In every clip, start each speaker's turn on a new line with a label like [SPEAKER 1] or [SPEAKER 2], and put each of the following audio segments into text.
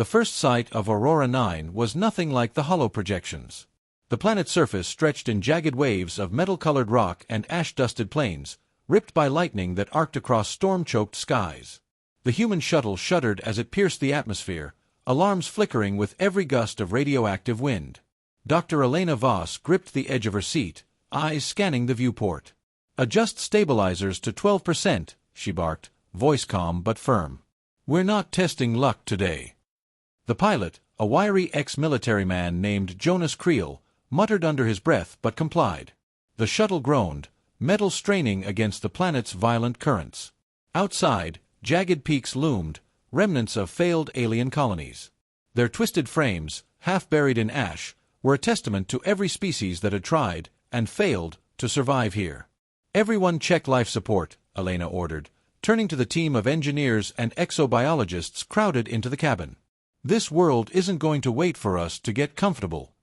[SPEAKER 1] The first sight of Aurora IX was nothing like the hollow projections. The planet's surface stretched in jagged waves of metal-colored rock and ash-dusted plains, ripped by lightning that arced across storm-choked skies. The human shuttle shuddered as it pierced the atmosphere, alarms flickering with every gust of radioactive wind. Dr. Elena Voss gripped the edge of her seat, eyes scanning the viewport. "Adjust stabilizers to 12%, she barked, voice calm but firm. "We're not testing luck today." The pilot, a wiry ex-military man named Jonas Creel, muttered under his breath but complied. The shuttle groaned, metal straining against the planet's violent currents. Outside, jagged peaks loomed, remnants of failed alien colonies. Their twisted frames, half buried in ash, were a testament to every species that had tried, and failed, to survive here. "Everyone check life support," Elena ordered, turning to the team of engineers and exobiologists crowded into the cabin. "This world isn't going to wait for us to get comfortable."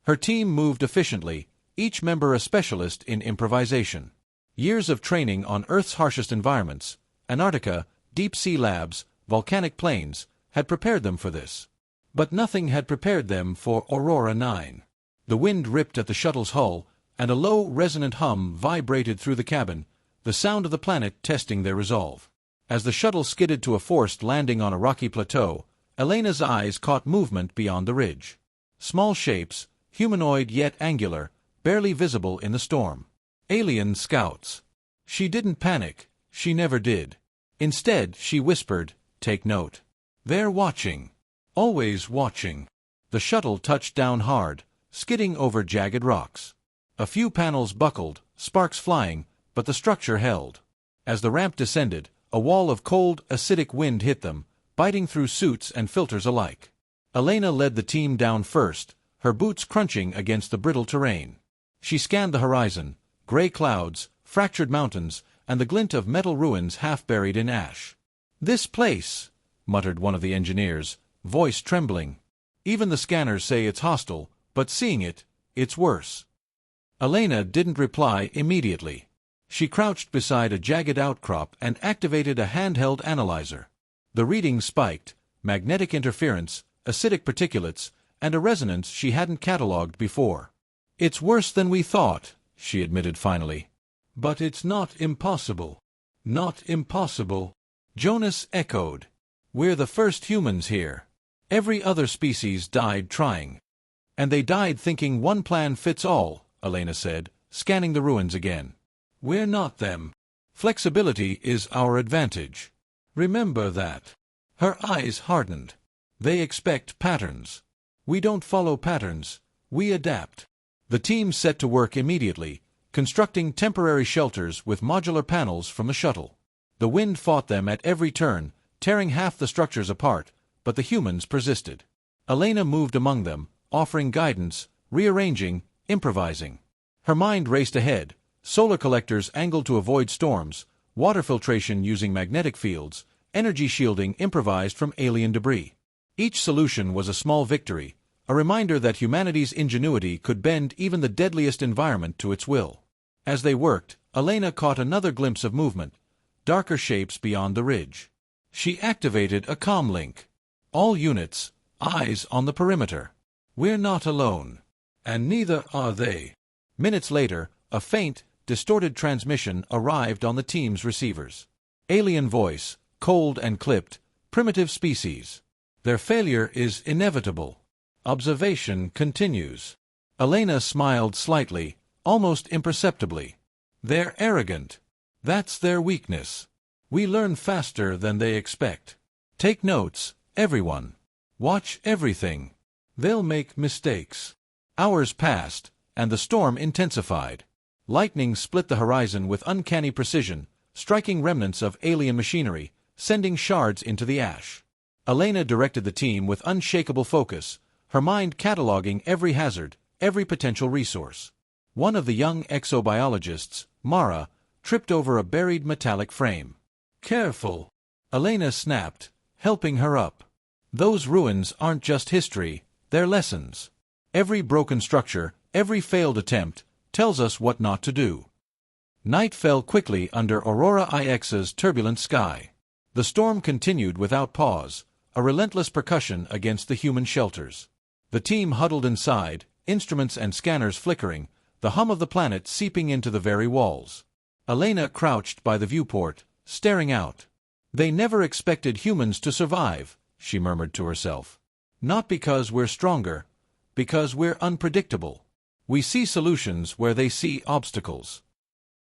[SPEAKER 1] Her team moved efficiently, each member a specialist in improvisation. Years of training on Earth's harshest environments, Antarctica, deep-sea labs, volcanic plains, had prepared them for this. But nothing had prepared them for Aurora IX. The wind ripped at the shuttle's hull, and a low, resonant hum vibrated through the cabin, the sound of the planet testing their resolve. As the shuttle skidded to a forced landing on a rocky plateau, Elena's eyes caught movement beyond the ridge. Small shapes, humanoid yet angular, barely visible in the storm. Alien scouts. She didn't panic, she never did. Instead, she whispered, "Take note. They're watching. Always watching." The shuttle touched down hard, skidding over jagged rocks. A few panels buckled, sparks flying, but the structure held. As the ramp descended, a wall of cold, acidic wind hit them, biting through suits and filters alike. Elena led the team down first, her boots crunching against the brittle terrain. She scanned the horizon, gray clouds, fractured mountains, and the glint of metal ruins half buried in ash. "This place," muttered one of the engineers, voice trembling. "Even the scanners say it's hostile, but seeing it, it's worse." Elena didn't reply immediately. She crouched beside a jagged outcrop and activated a handheld analyzer. The readings spiked, magnetic interference, acidic particulates, and a resonance she hadn't catalogued before. "It's worse than we thought," she admitted finally. "But it's not impossible." "Not impossible," Jonas echoed. "We're the first humans here. Every other species died trying." "And they died thinking one plan fits all," Elena said, scanning the ruins again. "We're not them. Flexibility is our advantage. Remember that." Her eyes hardened. "They expect patterns. We don't follow patterns, we adapt." The team set to work immediately, constructing temporary shelters with modular panels from the shuttle. The wind fought them at every turn, tearing half the structures apart, but the humans persisted. Elena moved among them, offering guidance, rearranging, improvising. Her mind raced ahead, solar collectors angled to avoid storms, water filtration using magnetic fields, energy shielding improvised from alien debris. Each solution was a small victory, a reminder that humanity's ingenuity could bend even the deadliest environment to its will. As they worked, Elena caught another glimpse of movement, darker shapes beyond the ridge. She activated a comm link. "All units, eyes on the perimeter. We're not alone. And neither are they." Minutes later, a faint, distorted transmission arrived on the team's receivers. Alien voice, cold and clipped, primitive species. "Their failure is inevitable. Observation continues." Elena smiled slightly, almost imperceptibly. "They're arrogant. That's their weakness. We learn faster than they expect. Take notes, everyone. Watch everything. They'll make mistakes." Hours passed, and the storm intensified. Lightning split the horizon with uncanny precision, striking remnants of alien machinery, sending shards into the ash. Elena directed the team with unshakable focus, her mind cataloging every hazard, every potential resource. One of the young exobiologists, Mara, tripped over a buried metallic frame. "Careful," Elena snapped, helping her up. "Those ruins aren't just history, they're lessons. Every broken structure, every failed attempt, tells us what not to do." Night fell quickly under Aurora IX's turbulent sky. The storm continued without pause, a relentless percussion against the human shelters. The team huddled inside, instruments and scanners flickering, the hum of the planet seeping into the very walls. Elena crouched by the viewport, staring out. "They never expected humans to survive," she murmured to herself. "Not because we're stronger, because we're unpredictable. We see solutions where they see obstacles."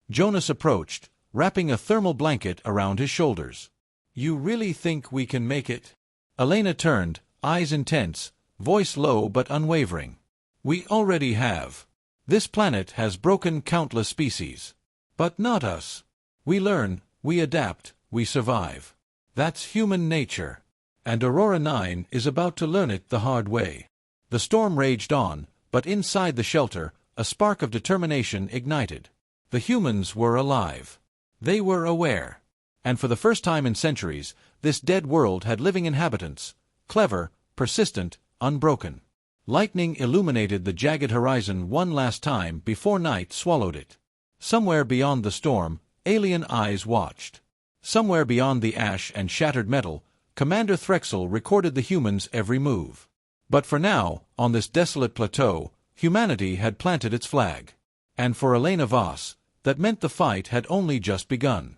[SPEAKER 1] Jonas approached, wrapping a thermal blanket around his shoulders. "You really think we can make it?" Elena turned, eyes intense, voice low but unwavering. "We already have. This planet has broken countless species. But not us. We learn, we adapt, we survive. That's human nature. And Aurora IX is about to learn it the hard way." The storm raged on, but inside the shelter, a spark of determination ignited. The humans were alive. They were aware. And for the first time in centuries, this dead world had living inhabitants, clever, persistent, unbroken. Lightning illuminated the jagged horizon one last time before night swallowed it. Somewhere beyond the storm, alien eyes watched. Somewhere beyond the ash and shattered metal, Commander Threxal recorded the humans' every move. But for now, on this desolate plateau, humanity had planted its flag. And for Elena Voss, that meant the fight had only just begun.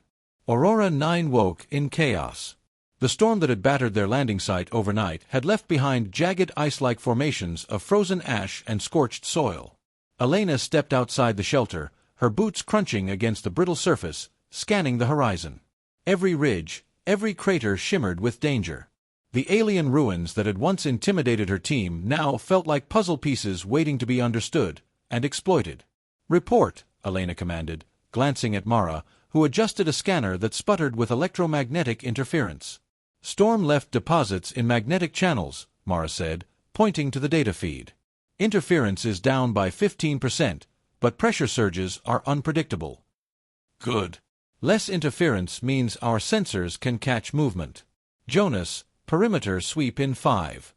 [SPEAKER 1] Aurora IX woke in chaos. The storm that had battered their landing site overnight had left behind jagged ice-like formations of frozen ash and scorched soil. Elena stepped outside the shelter, her boots crunching against the brittle surface, scanning the horizon. Every ridge, every crater shimmered with danger. The alien ruins that had once intimidated her team now felt like puzzle pieces waiting to be understood and exploited. "Report," Elena commanded, glancing at Mara, who adjusted a scanner that sputtered with electromagnetic interference. "Storm left deposits in magnetic channels," Mara said, pointing to the data feed. "Interference is down by 15%, but pressure surges are unpredictable." "Good. Less interference means our sensors can catch movement. Jonas, perimeter sweep in 5.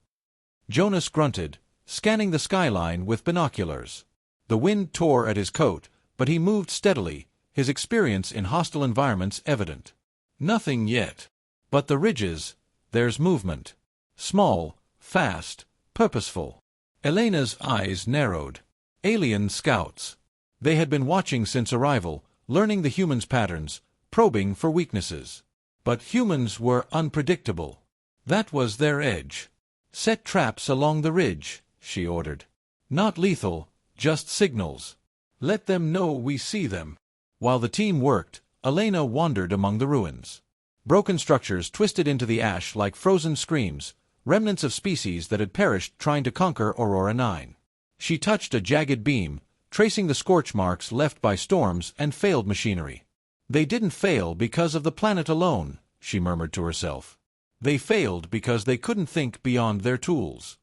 [SPEAKER 1] Jonas grunted, scanning the skyline with binoculars. The wind tore at his coat, but he moved steadily, his experience in hostile environments evident. "Nothing yet. But the ridges, there's movement. Small, fast, purposeful." Elena's eyes narrowed. Alien scouts. They had been watching since arrival, learning the humans' patterns, probing for weaknesses. But humans were unpredictable. That was their edge. "Set traps along the ridge," she ordered. "Not lethal, just signals. Let them know we see them." While the team worked, Elena wandered among the ruins. Broken structures twisted into the ash like frozen screams, remnants of species that had perished trying to conquer Aurora IX. She touched a jagged beam, tracing the scorch marks left by storms and failed machinery. "They didn't fail because of the planet alone," she murmured to herself. "They failed because they couldn't think beyond their tools."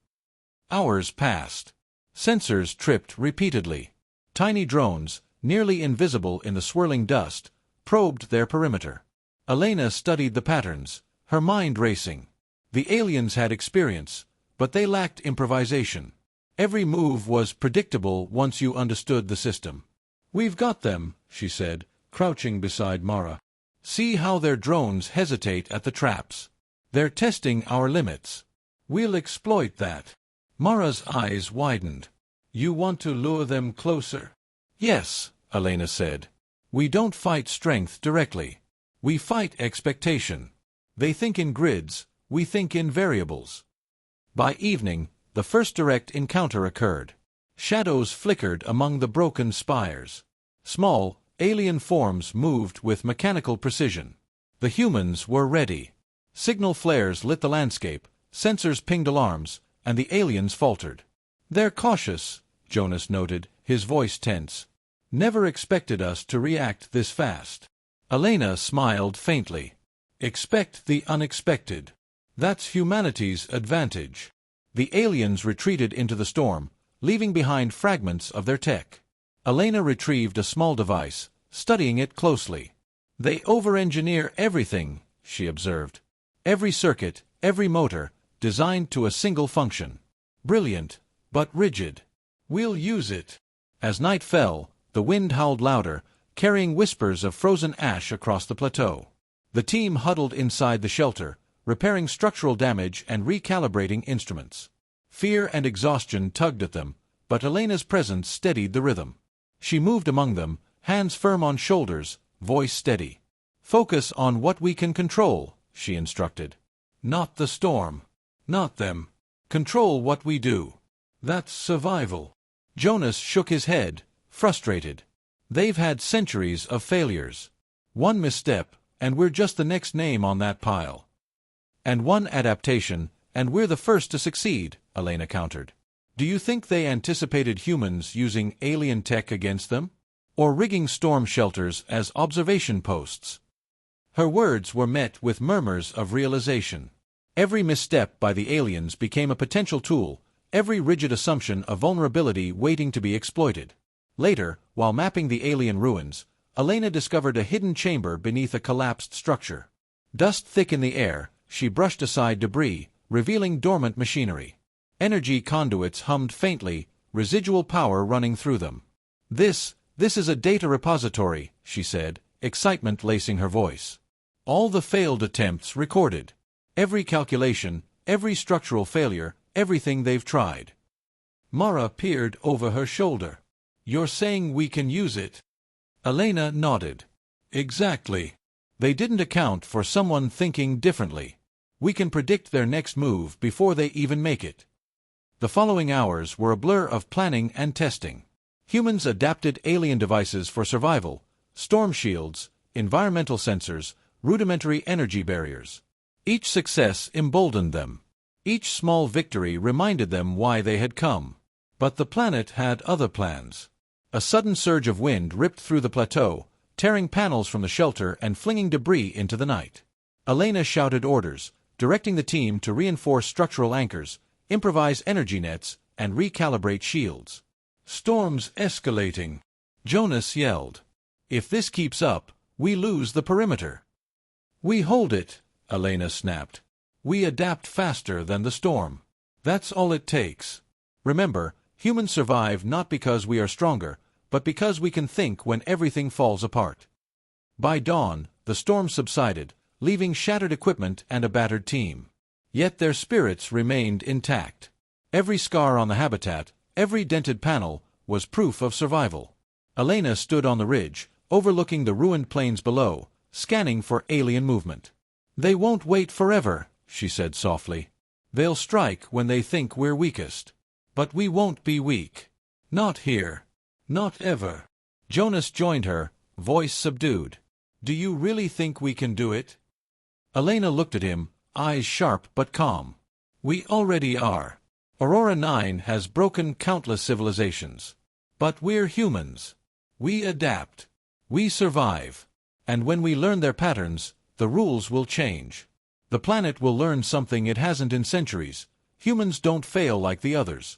[SPEAKER 1] Hours passed. Sensors tripped repeatedly. Tiny drones, nearly invisible in the swirling dust, probed their perimeter. Elena studied the patterns, her mind racing. The aliens had experience, but they lacked improvisation. Every move was predictable once you understood the system. "We've got them," she said, crouching beside Mara. "See how their drones hesitate at the traps. They're testing our limits. We'll exploit that." Mara's eyes widened. "You want to lure them closer?" "Yes," Elena said. "We don't fight strength directly. We fight expectation. They think in grids, we think in variables." By evening, the first direct encounter occurred. Shadows flickered among the broken spires. Small, alien forms moved with mechanical precision. The humans were ready. Signal flares lit the landscape, sensors pinged alarms, and the aliens faltered. "They're cautious," Jonas noted, his voice tense. "Never expected us to react this fast." Elena smiled faintly. "Expect the unexpected. That's humanity's advantage." The aliens retreated into the storm, leaving behind fragments of their tech. Elena retrieved a small device, studying it closely. "They over-engineer everything," she observed. "Every circuit, every motor, designed to a single function. Brilliant, but rigid. We'll use it." As night fell, the wind howled louder, carrying whispers of frozen ash across the plateau. The team huddled inside the shelter, repairing structural damage and recalibrating instruments. Fear and exhaustion tugged at them, but Elena's presence steadied the rhythm. She moved among them, hands firm on shoulders, voice steady. "Focus on what we can control," she instructed. "Not the storm. Not them. Control what we do. That's survival." Jonas shook his head, frustrated. "They've had centuries of failures. One misstep, and we're just the next name on that pile. And one adaptation, and we're the first to succeed," Elena countered. "Do you think they anticipated humans using alien tech against them? Or rigging storm shelters as observation posts?" Her words were met with murmurs of realization. Every misstep by the aliens became a potential tool, every rigid assumption a vulnerability waiting to be exploited. Later, while mapping the alien ruins, Elena discovered a hidden chamber beneath a collapsed structure. Dust thick in the air, she brushed aside debris, revealing dormant machinery. Energy conduits hummed faintly, residual power running through them. This is a data repository," she said, excitement lacing her voice. "All the failed attempts recorded. Every calculation, every structural failure, everything they've tried." Mara peered over her shoulder. "You're saying we can use it?" Elena nodded. "Exactly. They didn't account for someone thinking differently. We can predict their next move before they even make it." The following hours were a blur of planning and testing. Humans adapted alien devices for survival, storm shields, environmental sensors, rudimentary energy barriers. Each success emboldened them. Each small victory reminded them why they had come. But the planet had other plans. A sudden surge of wind ripped through the plateau, tearing panels from the shelter and flinging debris into the night. Elena shouted orders, directing the team to reinforce structural anchors, improvise energy nets, and recalibrate shields. "Storm's escalating," Jonas yelled. "If this keeps up, we lose the perimeter." "We hold it," Elena snapped. "We adapt faster than the storm. That's all it takes. Remember, humans survive not because we are stronger, but because we can think when everything falls apart." By dawn, the storm subsided, leaving shattered equipment and a battered team. Yet their spirits remained intact. Every scar on the habitat, every dented panel, was proof of survival. Elena stood on the ridge, overlooking the ruined plains below, scanning for alien movement. "They won't wait forever," she said softly. "They'll strike when they think we're weakest. But we won't be weak. Not here. Not ever." Jonas joined her, voice subdued. "Do you really think we can do it?" Elena looked at him, eyes sharp but calm. "We already are. Aurora IX has broken countless civilizations. But we're humans. We adapt. We survive. And when we learn their patterns, the rules will change. The planet will learn something it hasn't in centuries. Humans don't fail like the others."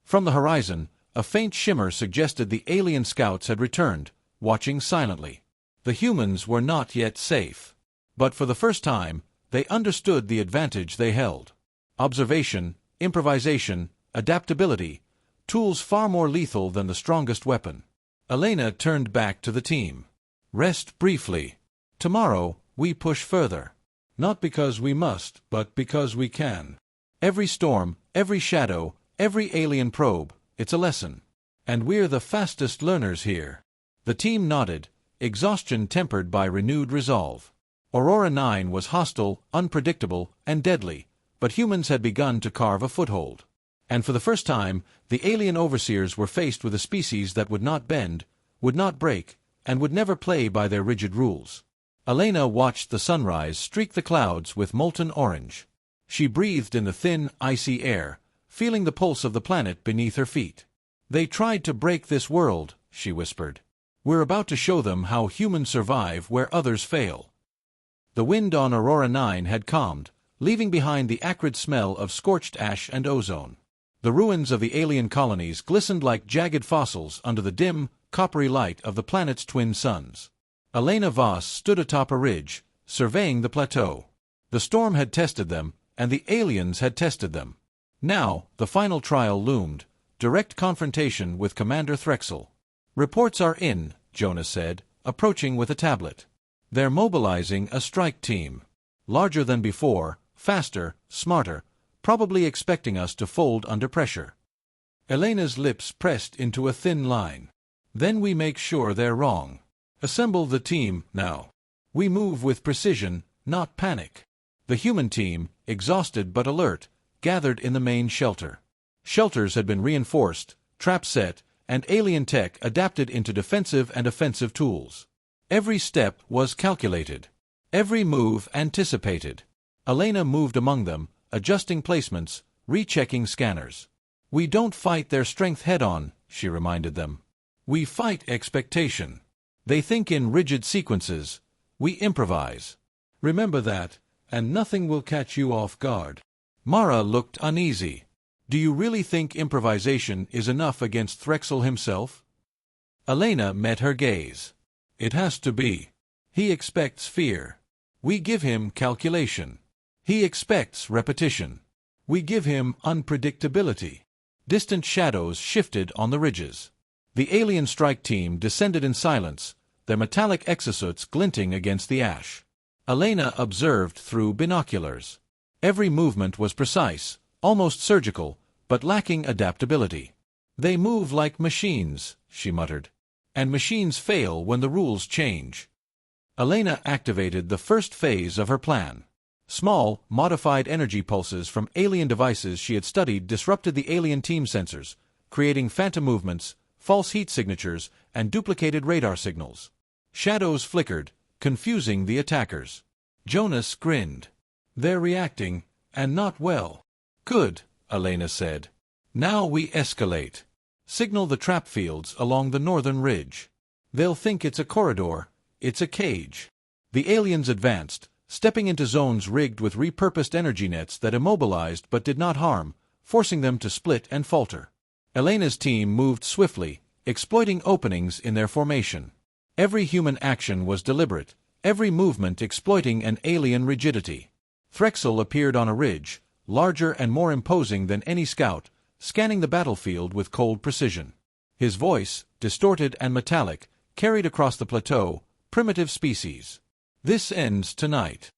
[SPEAKER 1] From the horizon, a faint shimmer suggested the alien scouts had returned, watching silently. The humans were not yet safe. But for the first time, they understood the advantage they held. Observation, improvisation, adaptability, tools far more lethal than the strongest weapon. Elena turned back to the team. "Rest briefly. Tomorrow, we push further. Not because we must, but because we can. Every storm, every shadow, every alien probe, it's a lesson. And we're the fastest learners here." The team nodded, exhaustion tempered by renewed resolve. Aurora IX was hostile, unpredictable, and deadly, but humans had begun to carve a foothold. And for the first time, the alien overseers were faced with a species that would not bend, would not break, and would never play by their rigid rules. Elena watched the sunrise streak the clouds with molten orange. She breathed in the thin, icy air, feeling the pulse of the planet beneath her feet. "They tried to break this world," she whispered. "We're about to show them how humans survive where others fail." The wind on Aurora IX had calmed, leaving behind the acrid smell of scorched ash and ozone. The ruins of the alien colonies glistened like jagged fossils under the dim, coppery light of the planet's twin suns. Elena Voss stood atop a ridge, surveying the plateau. The storm had tested them, and the aliens had tested them. Now, the final trial loomed, direct confrontation with Commander Threxal. "Reports are in," Jonas said, approaching with a tablet. "They're mobilizing a strike team. larger than before, faster, smarter, probably expecting us to fold under pressure. Elena's lips pressed into a thin line. Then we make sure they're wrong. Assemble the team, now. We move with precision, not panic. The human team, exhausted but alert, gathered in the main shelter. Shelters had been reinforced, traps set, and alien tech adapted into defensive and offensive tools. Every step was calculated. Every move anticipated. Elena moved among them, adjusting placements, rechecking scanners. We don't fight their strength head-on, she reminded them. We fight expectation. They think in rigid sequences. We improvise. Remember that, and nothing will catch you off guard. Mara looked uneasy. Do you really think improvisation is enough against Threxal himself? Elena met her gaze. It has to be. He expects fear. We give him calculation. He expects repetition. We give him unpredictability. Distant shadows shifted on the ridges. The alien strike team descended in silence, their metallic exosuits glinting against the ash. Elena observed through binoculars. Every movement was precise, almost surgical, but lacking adaptability. They move like machines, she muttered. And machines fail when the rules change. Elena activated the first phase of her plan. Small, modified energy pulses from alien devices she had studied disrupted the alien team sensors, creating phantom movements, false heat signatures, and duplicated radar signals. Shadows flickered, confusing the attackers. Jonas grinned. They're reacting, and not well. Good, Elena said. Now we escalate. Signal the trap fields along the northern ridge. They'll think it's a corridor, it's a cage. The aliens advanced, stepping into zones rigged with repurposed energy nets that immobilized but did not harm, forcing them to split and falter. Elena's team moved swiftly, exploiting openings in their formation. Every human action was deliberate, every movement exploiting an alien rigidity. Threxal appeared on a ridge, larger and more imposing than any scout, scanning the battlefield with cold precision. His voice, distorted and metallic, carried across the plateau, primitive species. This ends tonight.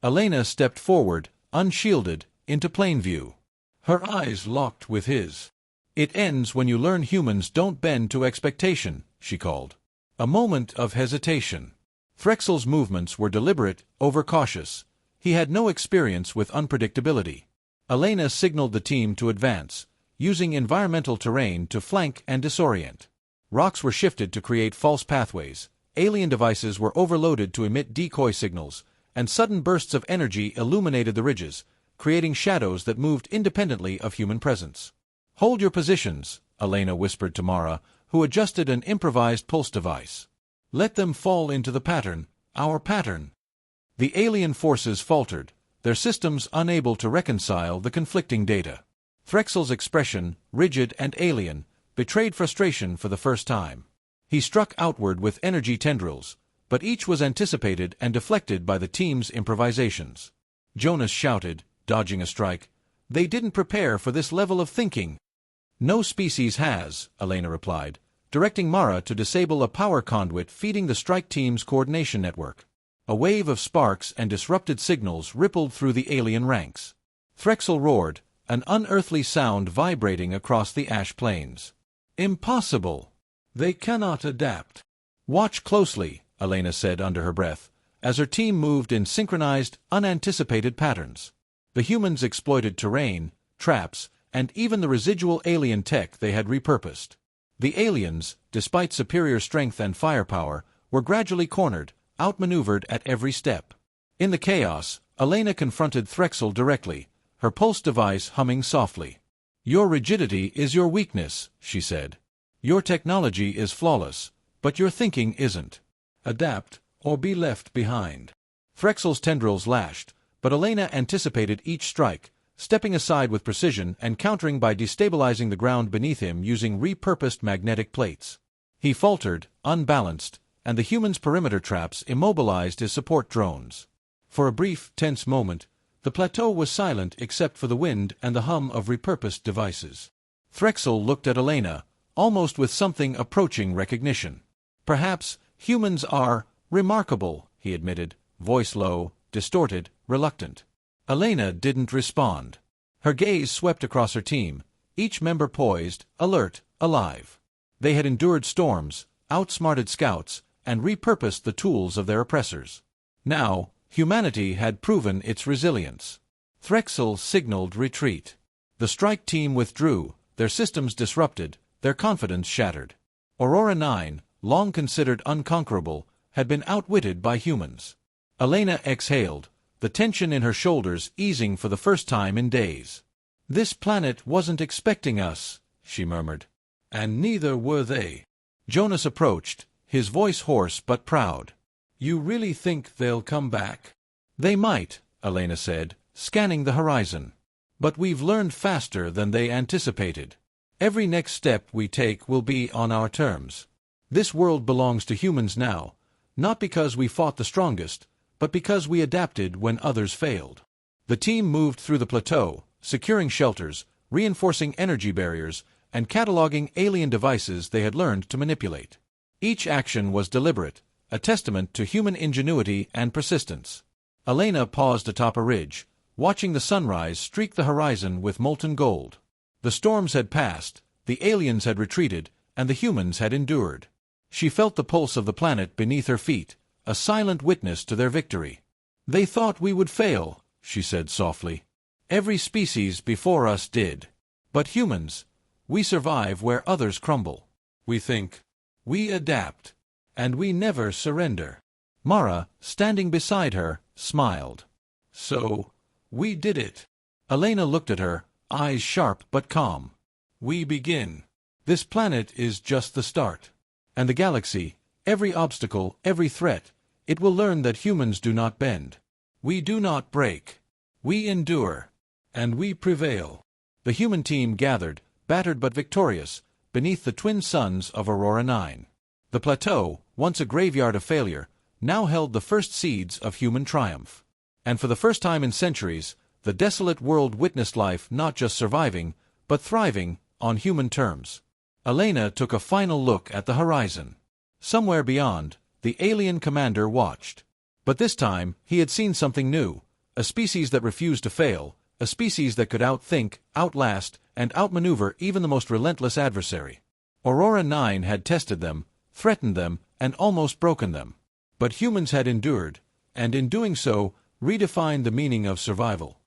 [SPEAKER 1] Elena stepped forward, unshielded, into plain view. Her eyes locked with his. It ends when you learn humans don't bend to expectation, she called. A moment of hesitation. Threxal's movements were deliberate, overcautious. He had no experience with unpredictability. Elena signaled the team to advance, using environmental terrain to flank and disorient. Rocks were shifted to create false pathways, alien devices were overloaded to emit decoy signals, and sudden bursts of energy illuminated the ridges, creating shadows that moved independently of human presence. Hold your positions, Elena whispered to Mara, who adjusted an improvised pulse device. Let them fall into the pattern, our pattern. The alien forces faltered, their systems unable to reconcile the conflicting data. Threxal's expression, rigid and alien, betrayed frustration for the first time. He struck outward with energy tendrils, but each was anticipated and deflected by the team's improvisations. Jonas shouted, dodging a strike, "They didn't prepare for this level of thinking." "No species has," Elena replied, directing Mara to disable a power conduit feeding the strike team's coordination network. A wave of sparks and disrupted signals rippled through the alien ranks. Threxal roared, an unearthly sound vibrating across the ash plains. "Impossible! They cannot adapt." "Watch closely," Elena said under her breath, as her team moved in synchronized, unanticipated patterns. The humans exploited terrain, traps, and even the residual alien tech they had repurposed. The aliens, despite superior strength and firepower, were gradually cornered, outmaneuvered at every step. In the chaos, Elena confronted Threxal directly, her pulse device humming softly. "Your rigidity is your weakness," she said. "Your technology is flawless, but your thinking isn't. Adapt, or be left behind." Threxal's tendrils lashed, but Elena anticipated each strike, stepping aside with precision and countering by destabilizing the ground beneath him using repurposed magnetic plates. He faltered, unbalanced, and the human's perimeter traps immobilized his support drones. For a brief, tense moment, the plateau was silent except for the wind and the hum of repurposed devices. Threxal looked at Elena, almost with something approaching recognition. "Perhaps humans are remarkable," he admitted, voice low, distorted, reluctant. Elena didn't respond. Her gaze swept across her team, each member poised, alert, alive. They had endured storms, outsmarted scouts, and repurposed the tools of their oppressors. Now, humanity had proven its resilience. Threxal signaled retreat. The strike team withdrew, their systems disrupted, their confidence shattered. Aurora IX, long considered unconquerable, had been outwitted by humans. Elena exhaled, the tension in her shoulders easing for the first time in days. "This planet wasn't expecting us," she murmured. "And neither were they." Jonas approached, his voice hoarse but proud. "You really think they'll come back?" "They might," Elena said, scanning the horizon. "But we've learned faster than they anticipated. Every next step we take will be on our terms. This world belongs to humans now, not because we fought the strongest, but because we adapted when others failed." The team moved through the plateau, securing shelters, reinforcing energy barriers, and cataloging alien devices they had learned to manipulate. Each action was deliberate, a testament to human ingenuity and persistence. Elena paused atop a ridge, watching the sunrise streak the horizon with molten gold. The storms had passed, the aliens had retreated, and the humans had endured. She felt the pulse of the planet beneath her feet, a silent witness to their victory. "They thought we would fail," she said softly. "Every species before us did. But humans, we survive where others crumble. We think. We adapt. And we never surrender." Mara, standing beside her, smiled. "So, we did it." Elena looked at her, eyes sharp but calm. "We begin. This planet is just the start. And the galaxy, every obstacle, every threat, it will learn that humans do not bend. We do not break. We endure. And we prevail." The human team gathered, battered but victorious, beneath the twin suns of Aurora IX. The plateau, once a graveyard of failure, now held the first seeds of human triumph. And for the first time in centuries, the desolate world witnessed life not just surviving, but thriving, on human terms. Elena took a final look at the horizon. Somewhere beyond, the alien commander watched. But this time, he had seen something new, a species that refused to fail, a species that could outthink, outlast, and outmaneuver even the most relentless adversary. Aurora IX had tested them, threatened them, and almost broken them. But humans had endured, and in doing so, redefined the meaning of survival.